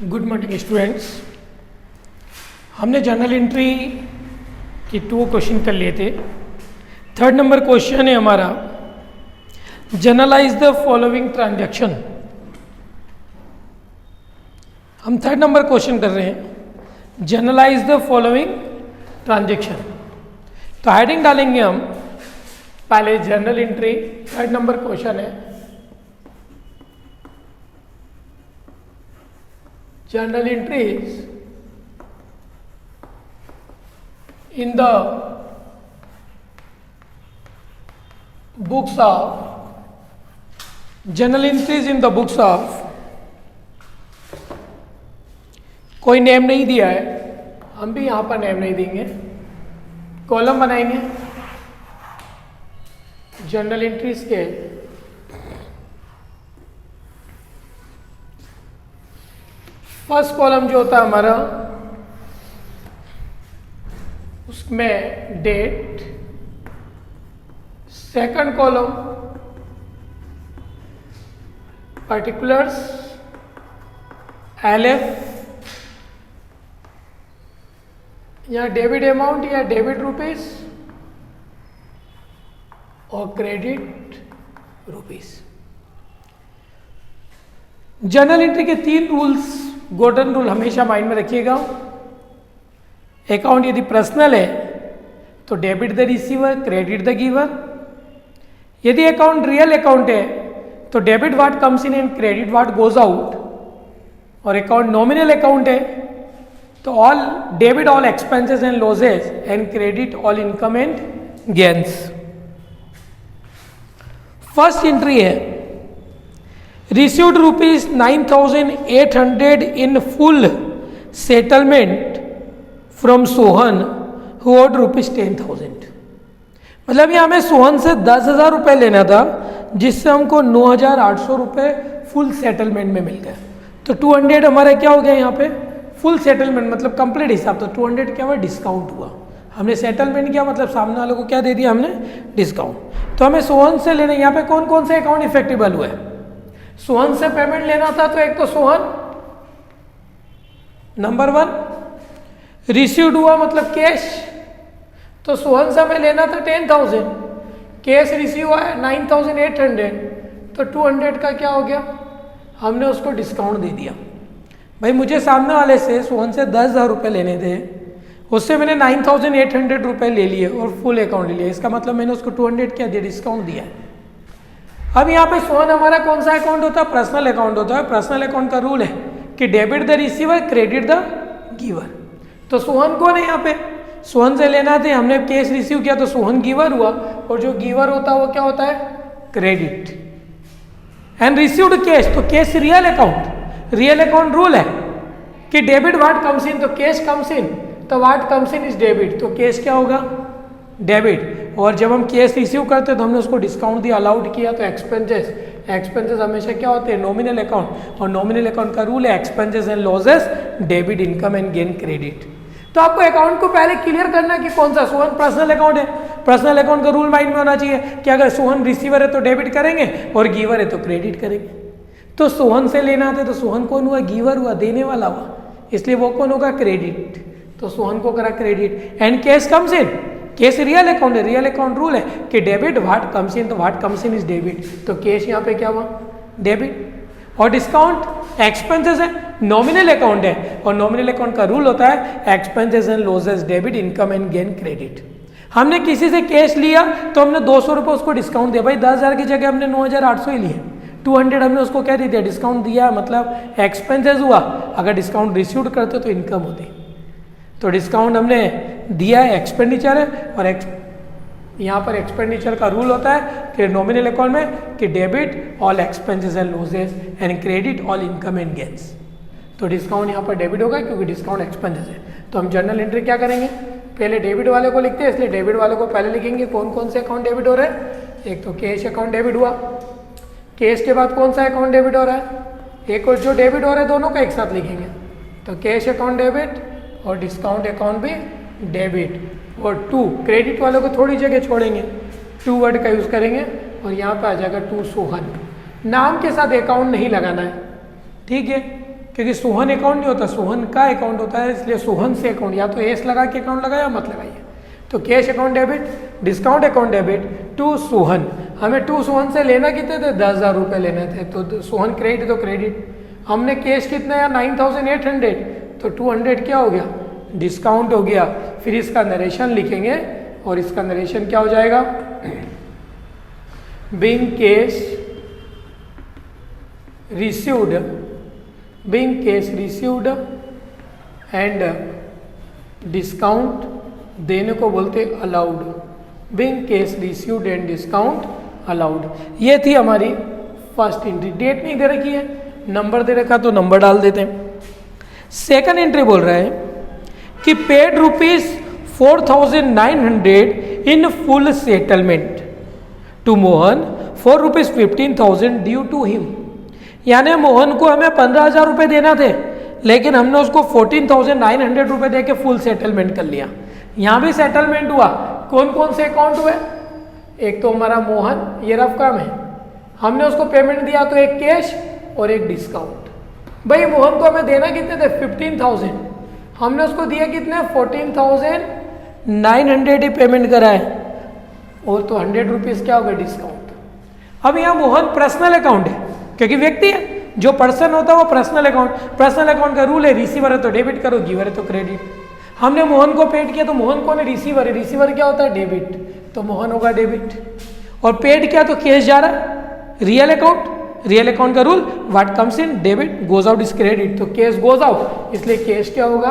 Good morning students. हमने journal entry की 2 question कर लिए थे। 3rd नंबर क्वेश्चन है हमारा, जर्नलाइज द फॉलोइंग ट्रांजैक्शन। हम 3rd नंबर क्वेश्चन कर रहे हैं, जर्नलाइज द फॉलोइंग ट्रांजैक्शन। तो हेडिंग डालेंगे हम पहले journal entry, 3rd number question है journal entries in the books of journal entries in the books of, कोई नेम नहीं दिया है, हम भी यहां पर नेम नहीं देंगे, कॉलम बनाएंगे जर्नल एंट्रीज के। फर्स्ट कॉलम जो होता है हमारा, उसमें date, second column particulars, LF या डेबिट अमाउंट या डेबिट रुपीस और क्रेडिट रुपीस। जर्नल एंट्री के 3 रूल्स, गोल्डन रूल हमेशा माइंड में रखिएगा। अकाउंट यदि पर्सनल है तो debit the receiver, credit the giver. यदि अकाउंट रियल अकाउंट है तो debit what comes in and credit what goes out. और अकाउंट नॉमिनल अकाउंट है तो all debit all expenses and losses and credit all income and gains. First entry है, received rupees 9,800 in full settlement from Sohan who owed rupees 10,000। मतलब ये हमें सोहन से 10,000 रुपये लेना था, जिससे हमको 9,800 रुपये फुल सेटलमेंट में मिल गया। तो 200 हमारा क्या हो गया यहाँ पे, फुल सेटलमेंट मतलब कंप्लीट हिसाब। तो 200 क्या हुआ, डिस्काउंट हुआ। हमने सेटलमेंट किया मतलब सामने वालों को क्या दे दिया हमने, डिस्काउंट। तो हमें सोहन से लेने, यहाँ पे कौन कौन से अकाउंट इफेक्टिबल हुए। सोहन से पेमेंट लेना था तो एक तो सोहन नंबर 1, रिसीव्ड हुआ मतलब कैश, तो सोहन से हमें लेना था 10,000, कैश रिसीव हुआ है 9,800, तो 200 का क्या हो गया, हमने उसको डिस्काउंट दे दिया। भाई मुझे सामने वाले से सोहन से 10,000 रुपये लेने थे, उससे मैंने 9,800 रुपये ले लिए और फुल अकाउंट ले लिया। इसका मतलब मैंने उसको 200 क्या दिया, डिस्काउंट दिया। अब यहाँ पे सोहन हमारा कौन सा अकाउंट होता है, पर्सनल अकाउंट होता है। पर्सनल अकाउंट का रूल है कि debit the receiver, credit the giver. तो सोहन कौन है यहाँ पे, सोहन से लेना थे, हमने कैश रिसीव किया तो सोहन गिवर हुआ, और जो गिवर होता है वो क्या होता है, क्रेडिट। एंड रिसीव्ड कैश, तो cash real account. Real account rule है कि डेबिट व्हाट कम्स इन, तो कैश कम्स इन, तो what comes in is debit, तो कैश क्या होगा, डेबिट। और जब हम कैश रिसीव करते हैं तो हमने उसको डिस्काउंट दिया, अलाउड किया, तो एक्सपेंसेस, एक्सपेंसेस हमेशा क्या होते हैं, नॉमिनल अकाउंट। और नॉमिनल अकाउंट का रूल है expenses and losses, debit income and gain credit. तो आपको अकाउंट को पहले क्लियर करना कि कौन सा, सोहन पर्सनल अकाउंट है। पर्सनल अकाउंट का रूल माइंड में होना चाहिए कि अगर सोहन रिसीवर है तो डेबिट करेंगे और गिवर है तो क्रेडिट करेंगे। तो सोहन से लेना थे तो सोहन कौन हुआ, गिवर हुआ, देने वाला हुआ, इसलिए वो कौन होगा, क्रेडिट। तो सोहन को करा credit. And cash comes in, cash real account है, रियल अकाउंट रूल है कि डेबिट व्हाट कम्स इन, तो what comes in is debit, तो कैश यहाँ पे क्या हुआ, डेबिट। और डिस्काउंट एक्सपेंसेस है, नॉमिनल अकाउंट है, और नॉमिनल अकाउंट का रूल होता है expenses and losses, debit income and gain credit. हमने किसी से कैश लिया तो हमने 200 रुपये उसको डिस्काउंट दिया। भाई 10,000 की जगह हमने 9,800 ही लिए, 200 हमने उसको क्या दे दिया, डिस्काउंट दिया, मतलब एक्सपेंसेस हुआ। अगर डिस्काउंट रिसीव करते तो इनकम होती, तो डिस्काउंट हमने दिया है, एक्सपेंडिचर है। और यहाँ पर एक्सपेंडिचर का रूल होता है कि नॉमिनल अकाउंट में कि debit all expenses and losses and credit all income and gains. तो डिस्काउंट यहाँ पर डेबिट होगा क्योंकि डिस्काउंट एक्सपेंसेस है। तो हम जर्नल एंट्री क्या करेंगे, पहले डेबिट वाले को लिखते हैं, इसलिए डेबिट वाले को पहले लिखेंगे। कौन कौन से अकाउंट डेबिट हो रहे हैं, एक तो कैश अकाउंट डेबिट हुआ, कैश के बाद कौन सा अकाउंट डेबिट हो रहा है, एक और जो डेबिट हो रहा है, दोनों का एक साथ लिखेंगे। तो कैश अकाउंट डेबिट और डिस्काउंट अकाउंट भी डेबिट। और 2 क्रेडिट वालों को थोड़ी जगह छोड़ेंगे, 2 वर्ड का यूज़ करेंगे और यहाँ पे आ जाएगा 2 सोहन। नाम के साथ अकाउंट नहीं लगाना है, ठीक है। क्योंकि सोहन अकाउंट नहीं होता, सोहन का अकाउंट होता है, इसलिए सोहन से अकाउंट, या तो एस लगा के अकाउंट लगाया मत लगाइए। तो cash account debit, discount account debit to Sohan. हमें टू सोहन से लेना कितने थे? 10,000 रुपये लेने थे, तो सोहन क्रेडिट तो क्रेडिट। हमने कैश कितना है? 9,800, तो 200 क्या हो गया? डिस्काउंट हो गया। फिर इसका नरेशन लिखेंगे और इसका नरेशन क्या हो जाएगा? Being cash received, being cash received and discount देने को बोलते allowed, being cash received and discount allowed. ये थी हमारी फर्स्ट एंट्री। डेट नहीं दे रखी है, नंबर दे रखा तो नंबर डाल देते हैं। सेकंड एंट्री बोल रहा है कि paid ₹4,900 in full settlement to Mohan for ₹15,000 due to him. यानी मोहन को हमें 15,000 रुपये देना थे, लेकिन हमने उसको 14,900 रुपये दे के फुल सेटलमेंट कर लिया। यहाँ भी सेटलमेंट हुआ। कौन कौन से अकाउंट हुए? एक तो हमारा मोहन, ये रफ काम है, हमने उसको पेमेंट दिया, तो एक कैश और एक डिस्काउंट। भाई मोहन को हमें देना कितने थे? 15,000, हमने उसको दिया कितने? 14,900 ही पेमेंट करा है, और तो 100 रुपीज़ क्या हो गया? डिस्काउंट। अब यहाँ मोहन पर्सनल अकाउंट है, क्योंकि व्यक्ति है, जो पर्सन होता है वो पर्सनल अकाउंट। पर्सनल अकाउंट का रूल है, रिसीवर है तो डेबिट करो, गिवर है तो क्रेडिट। हमने मोहन को पेड किया, तो मोहन कौन है? रिसीवर है। रिसीवर क्या होता है? डेबिट, तो मोहन होगा डेबिट। और पेड किया तो कैश जा रहा है, रियल अकाउंट। रियल अकाउंट का rule, what comes in debit goes out is credit, तो कैश गोज आउट, इसलिए कैश क्या होगा?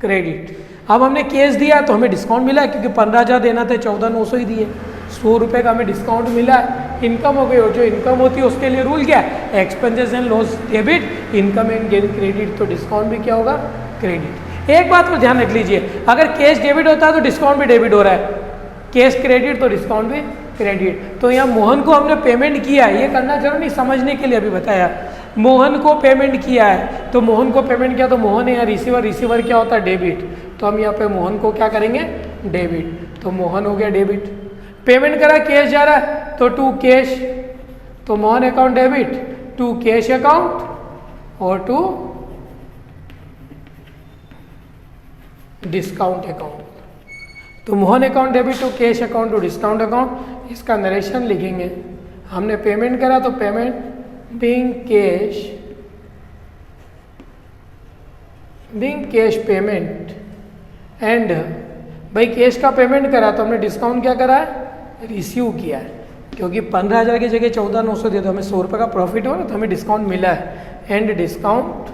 क्रेडिट। अब हमने कैश दिया तो हमें डिस्काउंट मिला है, क्योंकि 15,000 देना था, 14,900 ही दिए, 100 रुपये का हमें डिस्काउंट मिला है। इनकम हो गई, और जो इनकम होती है उसके लिए रूल क्या है? Expenses and loss debit, income and gain credit, तो डिस्काउंट भी क्या होगा? क्रेडिट। एक बात को ध्यान रख लीजिए, अगर कैश डेबिट होता है तो डिस्काउंट भी डेबिट हो रहा है, कैश क्रेडिट तो डिस्काउंट भी क्रेडिट। तो यहाँ मोहन को हमने पेमेंट किया है, ये करना जरूर नहीं, समझने के लिए अभी बताया। मोहन को पेमेंट किया है, तो मोहन को पेमेंट किया तो मोहन है यहाँ रिसीवर, रिसीवर क्या होता है? डेबिट, तो हम यहाँ पे मोहन को क्या करेंगे? डेबिट, तो मोहन हो गया डेबिट। पेमेंट करा, कैश जा रहा है, तो टू कैश, तो Mohan account debit to cash account और टू डिस्काउंट अकाउंट। तो Mohan account debit to cash account to discount account. इसका नरेशन लिखेंगे। हमने पेमेंट करा तो payment being cash payment and, भाई कैश का पेमेंट करा तो हमने डिस्काउंट क्या करा है? रिसीव किया है, क्योंकि 15,000 की जगह 14,900 दे, तो हमें 100 रुपये का प्रॉफिट हो ना, तो हमें डिस्काउंट मिला है, एंड डिस्काउंट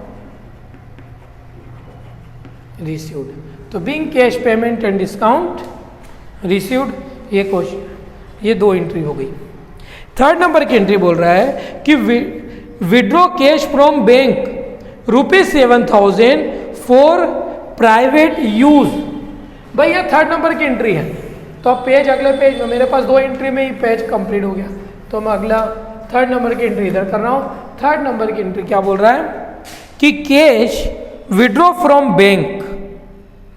रिसीव्ड। तो being cash payment and discount received, ये क्वेश्चन, ये 2 एंट्री हो गई। थर्ड नंबर की एंट्री बोल रहा है कि withdraw cash from bank ₹7,000 for private use. भाई ये थर्ड नंबर की एंट्री है, तो अब पेज, अगले पेज में मेरे पास 2 एंट्री में ही पेज कंप्लीट हो गया, तो मैं अगला थर्ड नंबर की एंट्री इधर कर रहा हूँ। थर्ड नंबर की एंट्री क्या बोल रहा है कि cash withdraw from bank,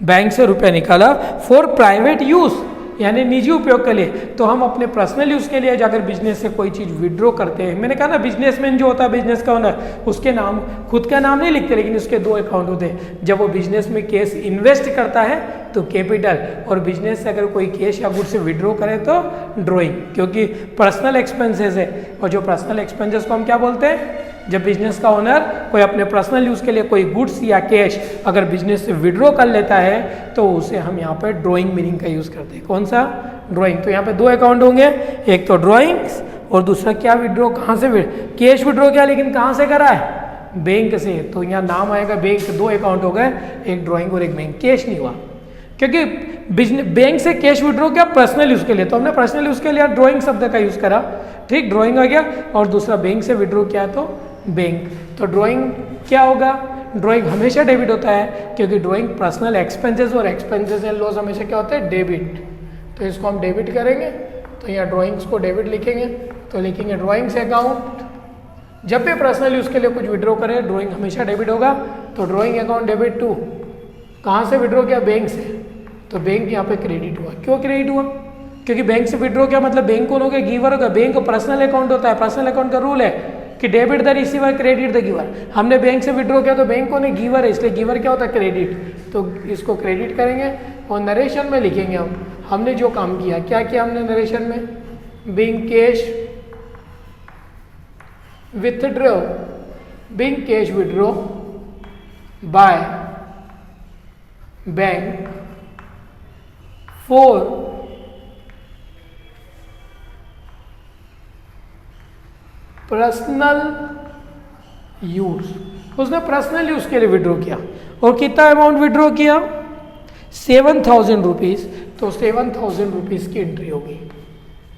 bank से रुपया निकाला फॉर प्राइवेट यूज, यानी निजी उपयोग के लिए। तो हम अपने पर्सनल यूज के लिए जाकर बिजनेस से कोई चीज़ विड्रॉ करते हैं, मैंने कहा ना बिजनेसमैन जो होता है, बिजनेस का ओनर, उसके नाम, खुद का नाम नहीं लिखते, लेकिन उसके 2 अकाउंट होते हैं। जब वो बिजनेस में कैश इन्वेस्ट करता है तो कैपिटल, और बिजनेस से अगर कोई कैश या गुड से विड्रॉ करे तो ड्रॉइंग, क्योंकि पर्सनल एक्सपेंसेस है। और जो पर्सनल एक्सपेंसेस को हम क्या बोलते हैं? जब बिजनेस का ओनर कोई अपने पर्सनल यूज के लिए कोई गुड्स या कैश अगर बिजनेस से विड्रॉ कर लेता है तो उसे हम यहाँ पे ड्राइंग मीनिंग का यूज करते हैं। कौन सा? ड्राइंग। तो यहाँ पे 2 अकाउंट होंगे, एक तो ड्राइंग्स और दूसरा क्या? विड्रॉ। कहाँ से? कैश विड्रॉ किया, लेकिन कहाँ से करा है? बैंक से। तो यहाँ नाम आएगा बैंक, 2 अकाउंट हो गए, एक ड्राइंग और एक बैंक। कैश नहीं हुआ, क्योंकि बिजनेस बैंक से कैश विड्रॉ किया पर्सनल यूज के लिए, तो हमने पर्सनल यूज के लिए ड्राइंग शब्द का यूज करा, ठीक, ड्राइंग आ गया। और दूसरा बैंक से विड्रॉ किया तो बैंक। तो ड्राइंग क्या होगा? ड्राइंग हमेशा डेबिट होता है, क्योंकि ड्राइंग पर्सनल एक्सपेंसेस, और एक्सपेंसेस एंड लॉस हमेशा क्या होता है? डेबिट। तो इसको हम डेबिट करेंगे, तो यहाँ ड्राइंग्स को डेबिट लिखेंगे, तो लिखेंगे ड्राइंग्स अकाउंट। जब भी पर्सनल यूज के लिए कुछ विड्रॉ करें, ड्राइंग हमेशा डेबिट होगा, तो ड्राइंग अकाउंट डेबिट टू, कहाँ से विड्रॉ किया? बैंक से, तो बैंक यहाँ पे क्रेडिट हुआ। क्यों क्रेडिट हुआ? क्योंकि बैंक से विड्रॉ किया, मतलब बैंक कौन हो गया? गिवर होगा। बैंक पर्सनल अकाउंट होता है, पर्सनल अकाउंट का रूल है कि debit the receiver credit the giver. हमने बैंक से विड्रॉ किया तो बैंक को नहीं, गिवर है, इसलिए गिवर क्या होता है क्रेडिट, तो इसको क्रेडिट करेंगे। और नरेशन में लिखेंगे हमने जो काम किया, क्या किया हमने नरेशन में, being cash withdraw, being cash withdraw by bank for personal use, उसने पर्सनल यूज के लिए विड्रॉ किया। और कितना अमाउंट विड्रॉ किया, 7,000 रुपीज़। तो 7,000 रुपीज़ की एंट्री होगी,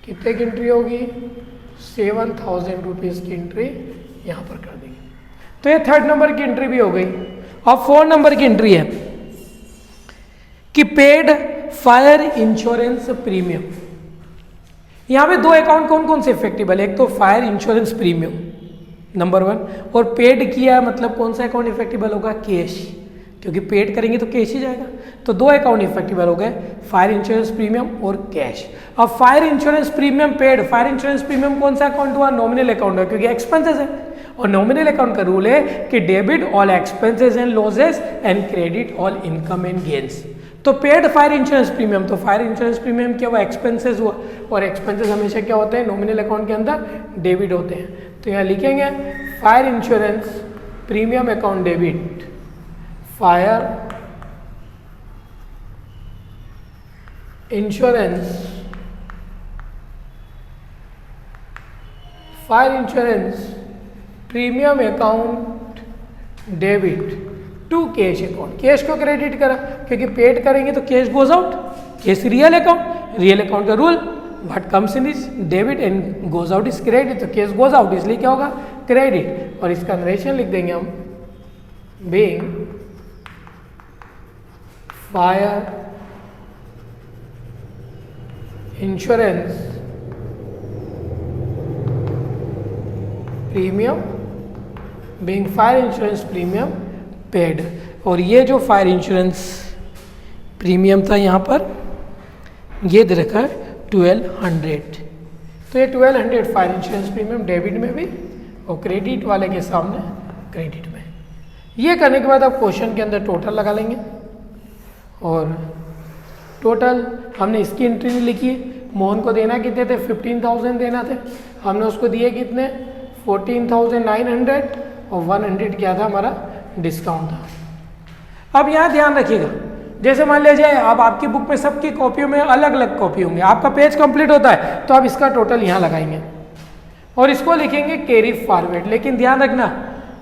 कितने की एंट्री होगी, 7,000 रुपीज़ की एंट्री यहाँ पर कर देंगे। तो ये 3rd नंबर की एंट्री भी हो गई। अब 4 नंबर की एंट्री है कि पेड फायर इंश्योरेंस प्रीमियम। यहाँ पे 2 अकाउंट कौन कौन से इफेक्टिबल है, एक तो फायर इंश्योरेंस प्रीमियम नंबर 1, और पेड किया मतलब कौन सा अकाउंट इफेक्टिबल होगा, कैश, क्योंकि पेड करेंगे तो कैश ही जाएगा। तो 2 अकाउंट इफेक्टिबल हो गए, फायर इंश्योरेंस प्रीमियम और कैश। अब fire insurance premium paid, fire insurance premium कौन सा अकाउंट हुआ, नॉमिनल अकाउंट है, क्योंकि एक्सपेंसेस है। और नॉमिनल अकाउंट का रूल है कि debit all expenses and losses and credit all income and gains. तो पेड फायर इंश्योरेंस प्रीमियम, तो फायर इंश्योरेंस प्रीमियम क्या हुआ, एक्सपेंसेस हुआ, और एक्सपेंसेस हमेशा क्या होते हैं, नॉमिनल अकाउंट के अंदर डेबिट होते हैं। तो यहाँ लिखेंगे fire insurance premium account debit, fire insurance premium account debit to cash account. Cash को क्रेडिट करा, क्योंकि पेड करेंगे तो cash goes out, cash real account, real account का rule what comes in is debit and goes out is credit, तो cash goes out, इसलिए क्या होगा क्रेडिट। और इसका नरेशन लिख देंगे हम, being fire insurance premium, being fire insurance premium paid. और ये जो फायर इंश्योरेंस प्रीमियम था यहाँ पर ये दे रखा है 1200। तो ये 1200 फायर इंश्योरेंस प्रीमियम डेबिट में भी और क्रेडिट वाले के सामने क्रेडिट में। ये करने के बाद आप क्वेश्चन के अंदर टोटल लगा लेंगे। और टोटल हमने इसकी एंट्री नहीं लिखी, मोहन को देना कितने थे, 15,000 देना थे, हमने उसको दिए कितने 14,900 और 100 क्या था हमारा डिस्काउंट था। अब यहाँ ध्यान रखिएगा, जैसे मान लीजिए अब आपकी बुक में सबकी कॉपियों में अलग अलग कॉपी होंगे, आपका पेज कंप्लीट होता है तो आप इसका टोटल यहाँ लगाएंगे और इसको लिखेंगे कैरी फॉरवर्ड। लेकिन ध्यान रखना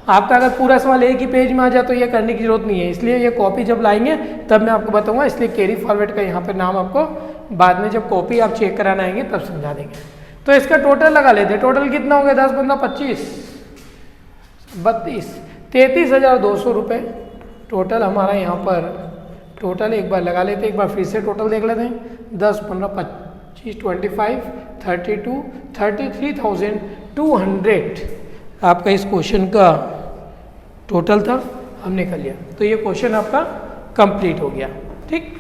आपका अगर पूरा सवाल एक ही पेज में आ जाए तो ये करने की जरूरत नहीं है, इसलिए ये कॉपी जब लाएंगे तब मैं आपको बताऊंगा, इसलिए कैरी फॉरवर्ड का यहाँ पर नाम आपको बाद में जब कॉपी आप चेक कराना आएंगे तब समझा देंगे। तो इसका टोटल लगा लेते हैं, टोटल कितना हो गया 10 15 25 32 33,200 रुपये टोटल हमारा यहाँ पर टोटल एक बार लगा लेते हैं, एक बार फिर से टोटल देख लेते हैं 10 15 25 25 32 33,200 आपका इस क्वेश्चन का टोटल था, हमने कर लिया। तो ये क्वेश्चन आपका कंप्लीट हो गया। ठीक।